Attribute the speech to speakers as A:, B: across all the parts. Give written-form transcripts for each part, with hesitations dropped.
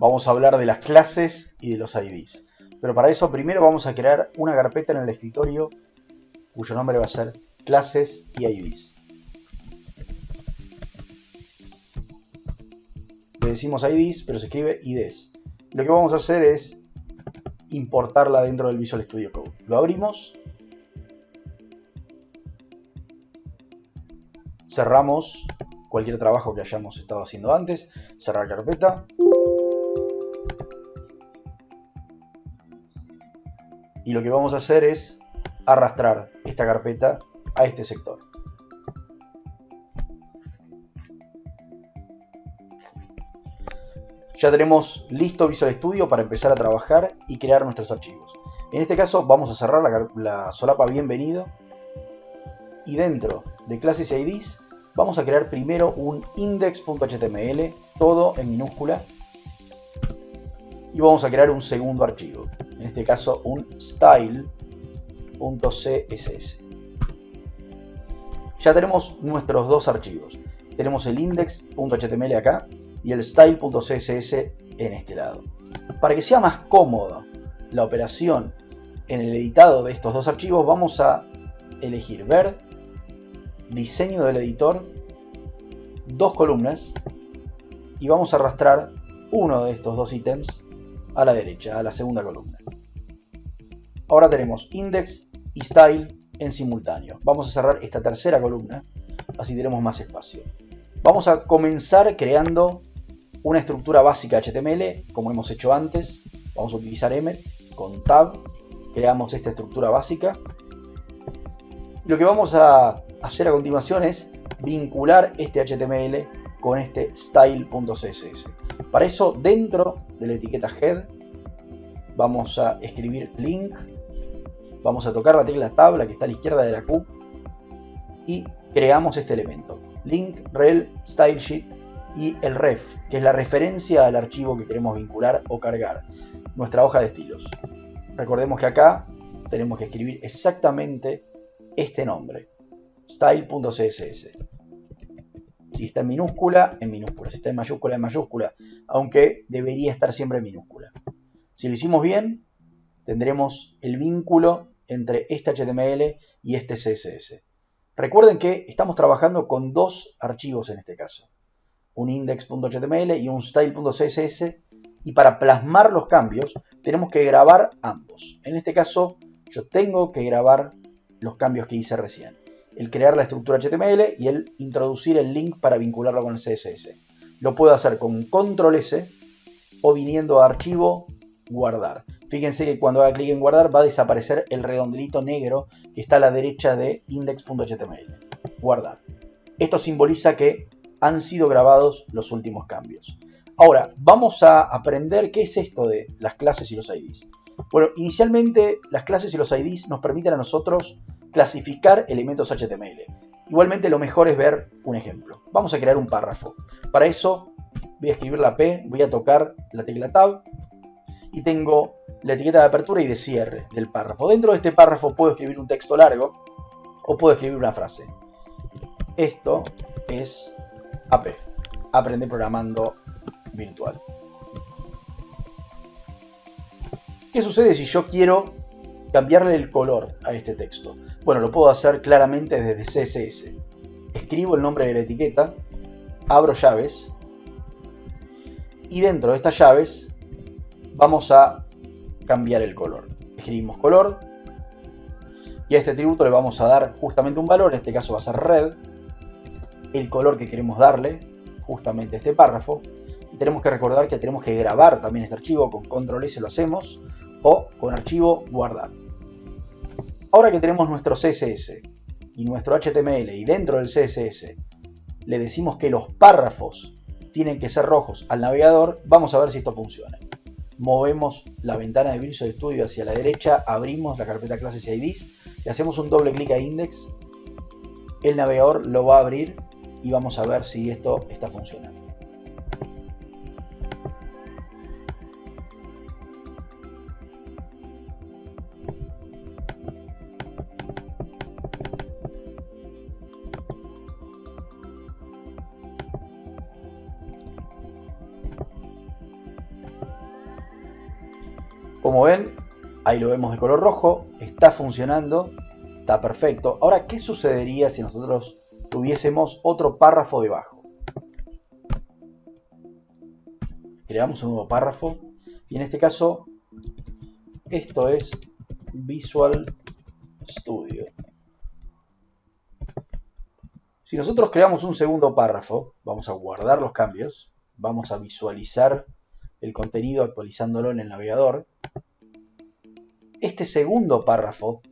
A: vamos a hablar de las clases y de los IDs. Pero para eso primero vamos a crear una carpeta en el escritorio cuyo nombre va a ser clases y IDs. Le decimos IDs, pero se escribe IDs. Lo que vamos a hacer es importarla dentro del Visual Studio Code. Lo abrimos. Cerramos cualquier trabajo que hayamos estado haciendo antes. Cerrar carpeta. Y lo que vamos a hacer es arrastrar esta carpeta a este sector. Ya tenemos listo Visual Studio para empezar a trabajar y crear nuestros archivos. En este caso vamos a cerrar la solapa bienvenido y dentro de clases y IDs vamos a crear primero un index.html, todo en minúscula, y vamos a crear un segundo archivo, en este caso un style.css. Ya tenemos nuestros dos archivos, tenemos el index.html acá y el style.css en este lado. Para que sea más cómodo la operación en el editado de estos dos archivos, vamos a elegir ver, diseño del editor, dos columnas, y vamos a arrastrar uno de estos dos ítems a la derecha, a la segunda columna. Ahora tenemos index y style en simultáneo. Vamos a cerrar esta tercera columna, así tenemos más espacio. Vamos a comenzar creando una estructura básica HTML, como hemos hecho antes. Vamos a utilizar Emmet con tab, creamos esta estructura básica. Y lo que vamos a hacer a continuación es vincular este HTML con este style.css. Para eso, dentro de la etiqueta head, vamos a escribir link, vamos a tocar la tecla tab, la que está a la izquierda de la Q, y creamos este elemento, link, rel, style sheet, y el ref, que es la referencia al archivo que queremos vincular o cargar, nuestra hoja de estilos. Recordemos que acá tenemos que escribir exactamente este nombre, style.css. Si está en minúscula, en minúscula. Si está en mayúscula, aunque debería estar siempre en minúscula. Si lo hicimos bien, tendremos el vínculo entre este HTML y este CSS. Recuerden que estamos trabajando con dos archivos en este caso, un index.html y un style.css, y para plasmar los cambios tenemos que grabar ambos. En este caso yo tengo que grabar los cambios que hice recién, el crear la estructura HTML y el introducir el link para vincularlo con el CSS. Lo puedo hacer con control S o viniendo a archivo, guardar. Fíjense que cuando haga clic en guardar va a desaparecer el redondelito negro que está a la derecha de index.html. Guardar. Esto simboliza que han sido grabados los últimos cambios. Ahora, vamos a aprender qué es esto de las clases y los IDs. Bueno, inicialmente las clases y los IDs nos permiten a nosotros clasificar elementos HTML. Igualmente lo mejor es ver un ejemplo. Vamos a crear un párrafo. Para eso voy a escribir la P, voy a tocar la tecla Tab y tengo la etiqueta de apertura y de cierre del párrafo. Dentro de este párrafo puedo escribir un texto largo o puedo escribir una frase. Esto es AP, Aprender Programando Virtual. ¿Qué sucede si yo quiero cambiarle el color a este texto? Bueno, lo puedo hacer claramente desde CSS. Escribo el nombre de la etiqueta, abro llaves y dentro de estas llaves vamos a cambiar el color. Escribimos color y a este atributo le vamos a dar justamente un valor, en este caso va a ser red, el color que queremos darle justamente a este párrafo. Y tenemos que recordar que tenemos que grabar también este archivo, con control S lo hacemos, o con archivo guardar. Ahora que tenemos nuestro CSS y nuestro HTML y dentro del CSS le decimos que los párrafos tienen que ser rojos al navegador, vamos a ver si esto funciona. Movemos la ventana de Visual Studio hacia la derecha, abrimos la carpeta clases y IDs, le hacemos un doble clic a index, el navegador lo va a abrir y vamos a ver si esto está funcionando. Como ven, ahí lo vemos de color rojo, está funcionando, está perfecto. Ahora, ¿qué sucedería si nosotros tuviésemos otro párrafo debajo? Creamos un nuevo párrafo y en este caso esto es Visual Studio. Si nosotros creamos un segundo párrafo, vamos a guardar los cambios, vamos a visualizar el contenido actualizándolo en el navegador. Este segundo párrafo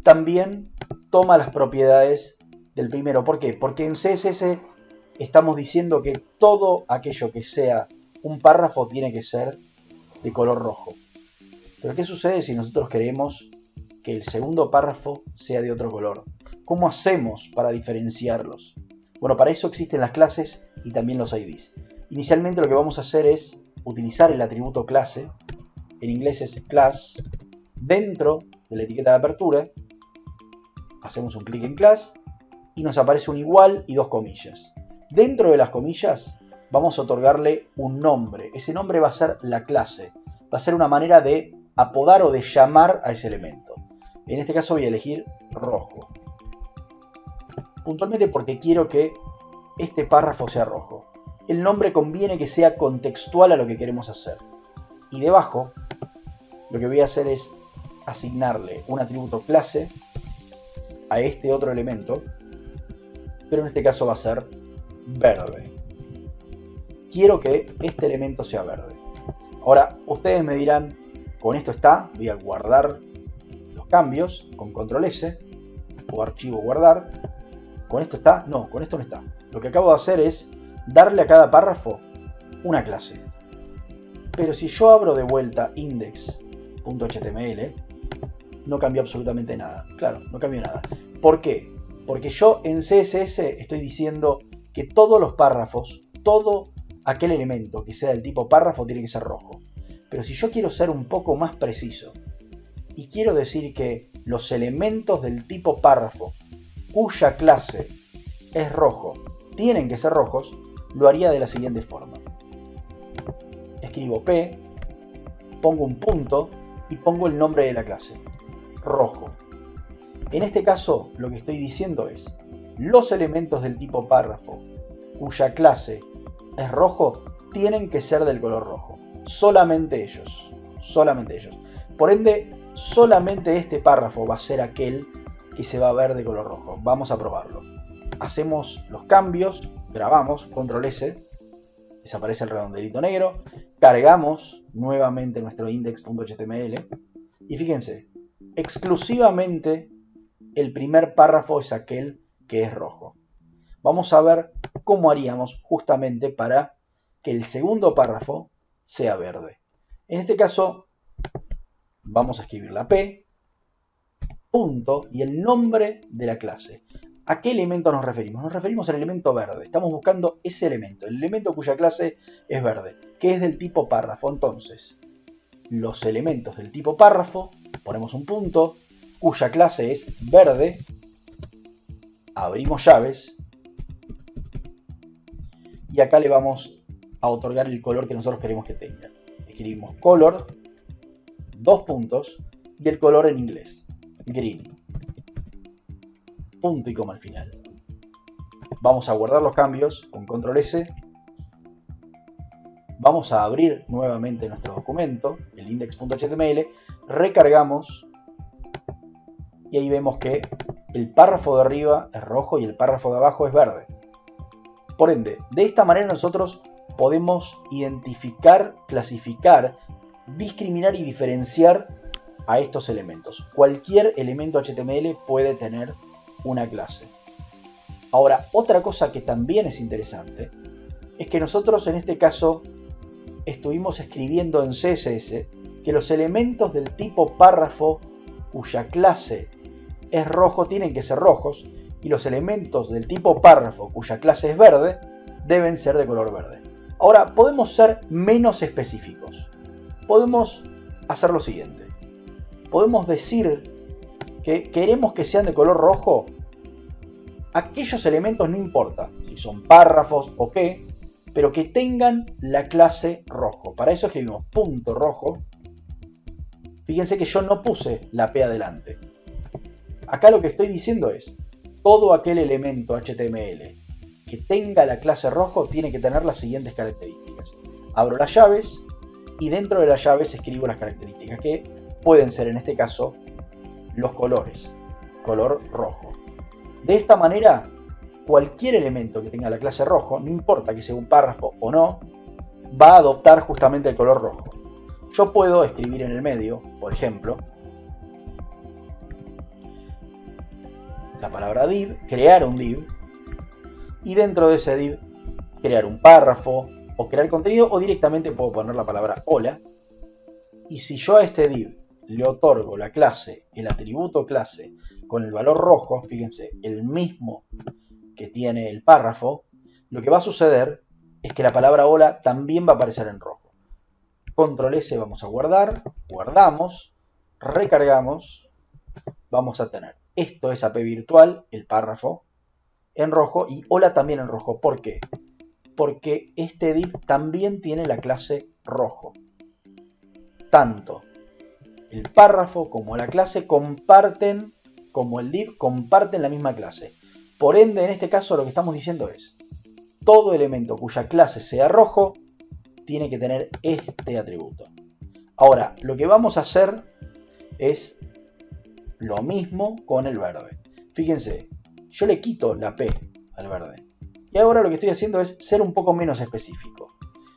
A: también toma las propiedades del primero. ¿Por qué? Porque en CSS estamos diciendo que todo aquello que sea un párrafo tiene que ser de color rojo. Pero ¿qué sucede si nosotros queremos que el segundo párrafo sea de otro color? ¿Cómo hacemos para diferenciarlos? Bueno, para eso existen las clases y también los IDs. Inicialmente lo que vamos a hacer es utilizar el atributo clase, en inglés es class, dentro de la etiqueta de apertura. Hacemos un clic en class y nos aparece un igual y dos comillas. Dentro de las comillas vamos a otorgarle un nombre. Ese nombre va a ser la clase. Va a ser una manera de apodar o de llamar a ese elemento. En este caso voy a elegir rojo. Puntualmente porque quiero que este párrafo sea rojo. El nombre conviene que sea contextual a lo que queremos hacer. Y debajo lo que voy a hacer es asignarle un atributo clase a este otro elemento, pero en este caso va a ser verde. Quiero que este elemento sea verde. Ahora, ustedes me dirán, con esto está, voy a guardar los cambios con control S o archivo guardar. ¿Con esto está? No, con esto no está. Lo que acabo de hacer es darle a cada párrafo una clase. Pero si yo abro de vuelta index.html, no cambió absolutamente nada. Claro, no cambió nada. ¿Por qué? Porque yo en CSS estoy diciendo que todos los párrafos, todo aquel elemento que sea del tipo párrafo tiene que ser rojo. Pero si yo quiero ser un poco más preciso y quiero decir que los elementos del tipo párrafo cuya clase es rojo tienen que ser rojos, lo haría de la siguiente forma. Escribo P, pongo un punto y pongo el nombre de la clase, rojo. En este caso lo que estoy diciendo es, los elementos del tipo párrafo cuya clase es rojo tienen que ser del color rojo. Solamente ellos. Solamente ellos. Por ende, solamente este párrafo va a ser aquel que se va a ver de color rojo. Vamos a probarlo. Hacemos los cambios, grabamos, control S, desaparece el redondelito negro, cargamos nuevamente nuestro index.html y fíjense, exclusivamente el primer párrafo es aquel que es rojo. Vamos a ver cómo haríamos justamente para que el segundo párrafo sea verde. En este caso vamos a escribir la P, punto y el nombre de la clase. ¿A qué elemento nos referimos? Nos referimos al elemento verde. Estamos buscando ese elemento, el elemento cuya clase es verde, que es del tipo párrafo. Entonces, los elementos del tipo párrafo, ponemos un punto, cuya clase es verde, abrimos llaves y acá le vamos a otorgar el color que nosotros queremos que tenga. Escribimos color, dos puntos y el color en inglés, green. Punto y coma al final. Vamos a guardar los cambios con control S. Vamos a abrir nuevamente nuestro documento, el index.html, recargamos y ahí vemos que el párrafo de arriba es rojo y el párrafo de abajo es verde. Por ende, de esta manera nosotros podemos identificar, clasificar, discriminar y diferenciar a estos elementos. Cualquier elemento HTML puede tener una clase. Ahora, otra cosa que también es interesante es que nosotros en este caso estuvimos escribiendo en CSS que los elementos del tipo párrafo cuya clase es rojo tienen que ser rojos y los elementos del tipo párrafo cuya clase es verde deben ser de color verde. Ahora, podemos ser menos específicos. Podemos hacer lo siguiente. Podemos decir que queremos que sean de color rojo aquellos elementos, no importa si son párrafos o qué, pero que tengan la clase rojo. Para eso escribimos punto rojo Fíjense que yo no puse la P adelante. Acá lo que estoy diciendo es, todo aquel elemento HTML que tenga la clase rojo tiene que tener las siguientes características. Abro las llaves y dentro de las llaves escribo las características que pueden ser en este caso los colores, color rojo. De esta manera, cualquier elemento que tenga la clase rojo, no importa que sea un párrafo o no, va a adoptar justamente el color rojo. Yo puedo escribir en el medio, por ejemplo, la palabra div, crear un div, y dentro de ese div crear un párrafo, o crear contenido, o directamente puedo poner la palabra hola, y si yo a este div le otorgo la clase, el atributo clase, con el valor rojo, fíjense, el mismo que tiene el párrafo, lo que va a suceder es que la palabra hola también va a aparecer en rojo. Control S, vamos a guardar, guardamos, recargamos, vamos a tener esto es AP virtual, el párrafo, en rojo y hola también en rojo. ¿Por qué? Porque este div también tiene la clase rojo. Tanto el párrafo como la clase comparten, como el div, comparten la misma clase. Por ende, en este caso lo que estamos diciendo es, todo elemento cuya clase sea rojo, tiene que tener este atributo. Ahora, lo que vamos a hacer es lo mismo con el verde. Fíjense, yo le quito la P al verde. Y ahora lo que estoy haciendo es ser un poco menos específico.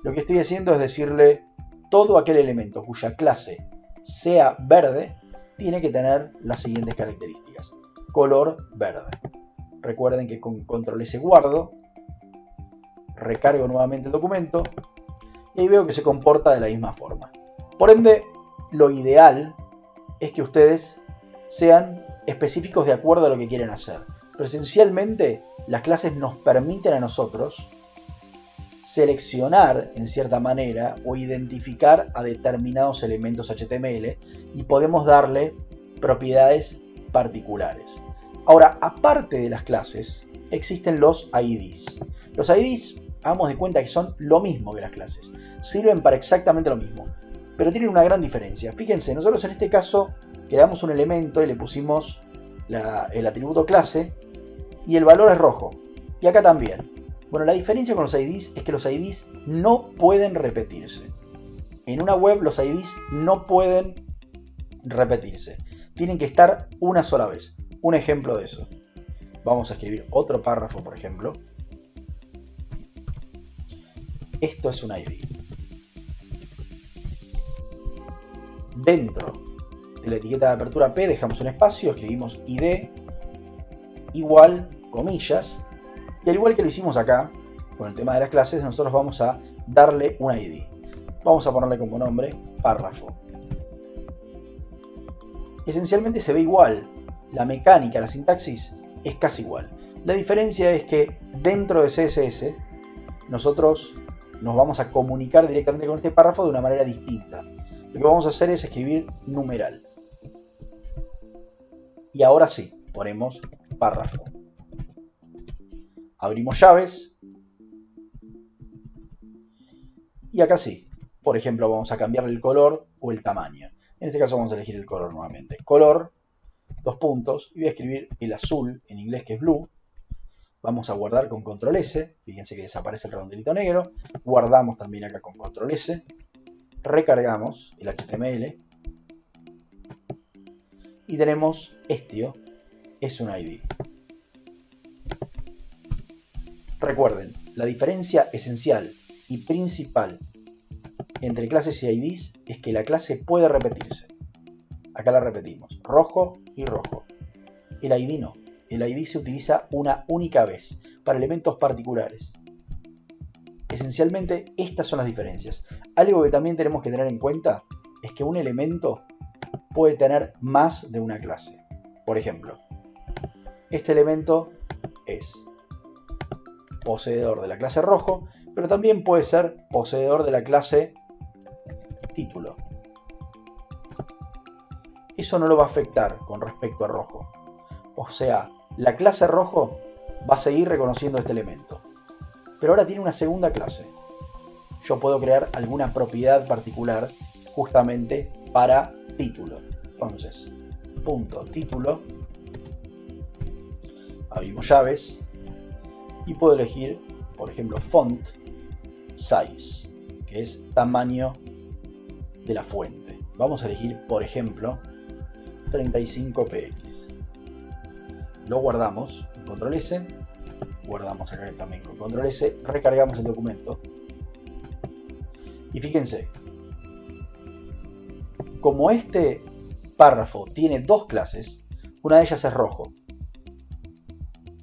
A: Lo que estoy haciendo es decirle, todo aquel elemento cuya clase sea verde, tiene que tener las siguientes características. Color verde. Recuerden que con control S guardo, recargo nuevamente el documento, y ahí veo que se comporta de la misma forma. Por ende, lo ideal es que ustedes sean específicos de acuerdo a lo que quieren hacer. Pero esencialmente, las clases nos permiten a nosotros seleccionar en cierta manera o identificar a determinados elementos HTML y podemos darle propiedades particulares. Ahora, aparte de las clases, existen los IDs. Los IDs, hagamos de cuenta que son lo mismo que las clases. Sirven para exactamente lo mismo, pero tienen una gran diferencia. Fíjense, nosotros en este caso creamos un elemento y le pusimos el atributo clase y el valor es rojo. Y acá también. Bueno, la diferencia con los IDs es que los IDs no pueden repetirse. En una web los IDs no pueden repetirse. Tienen que estar una sola vez. Un ejemplo de eso. Vamos a escribir otro párrafo, por ejemplo. Esto es un ID. Dentro de la etiqueta de apertura P dejamos un espacio, escribimos ID igual, comillas, y al igual que lo hicimos acá, con el tema de las clases, nosotros vamos a darle un ID. Vamos a ponerle como nombre párrafo. Esencialmente se ve igual, la mecánica, la sintaxis es casi igual. La diferencia es que dentro de CSS nosotros nos vamos a comunicar directamente con este párrafo de una manera distinta. Lo que vamos a hacer es escribir numeral. Y ahora sí, ponemos párrafo. Abrimos llaves. Y acá sí. Por ejemplo, vamos a cambiarle el color o el tamaño. En este caso vamos a elegir el color nuevamente. Color, dos puntos, y voy a escribir el azul, en inglés que es blue. Vamos a guardar con control S. Fíjense que desaparece el redondelito negro. Guardamos también acá con control S. Recargamos el HTML. Y tenemos Estio, es un ID. Recuerden, la diferencia esencial y principal entre clases y IDs es que la clase puede repetirse. Acá la repetimos, rojo y rojo. El ID no. El ID se utiliza una única vez para elementos particulares. Esencialmente estas son las diferencias. Algo que también tenemos que tener en cuenta es que un elemento puede tener más de una clase. Por ejemplo, este elemento es poseedor de la clase rojo, pero también puede ser poseedor de la clase título. Eso no lo va a afectar con respecto a rojo. O sea, la clase rojo va a seguir reconociendo este elemento. Pero ahora tiene una segunda clase. Yo puedo crear alguna propiedad particular justamente para título. Entonces, punto título, abrimos llaves y puedo elegir, por ejemplo, font size, que es tamaño de la fuente. Vamos a elegir, por ejemplo, 35px. Lo guardamos, control S, guardamos acá también con control S, recargamos el documento y fíjense, como este párrafo tiene dos clases, una de ellas es rojo.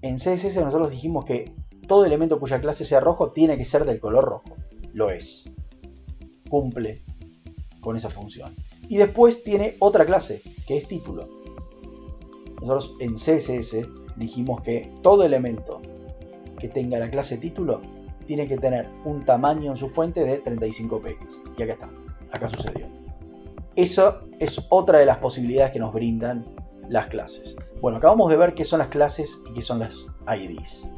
A: En CSS nosotros dijimos que todo elemento cuya clase sea rojo tiene que ser del color rojo. Lo es. Cumple con esa función. Y después tiene otra clase, que es título. Nosotros en CSS dijimos que todo elemento que tenga la clase título tiene que tener un tamaño en su fuente de 35px. Y acá está. Acá sucedió. Eso es otra de las posibilidades que nos brindan las clases. Bueno, acabamos de ver qué son las clases y qué son las IDs.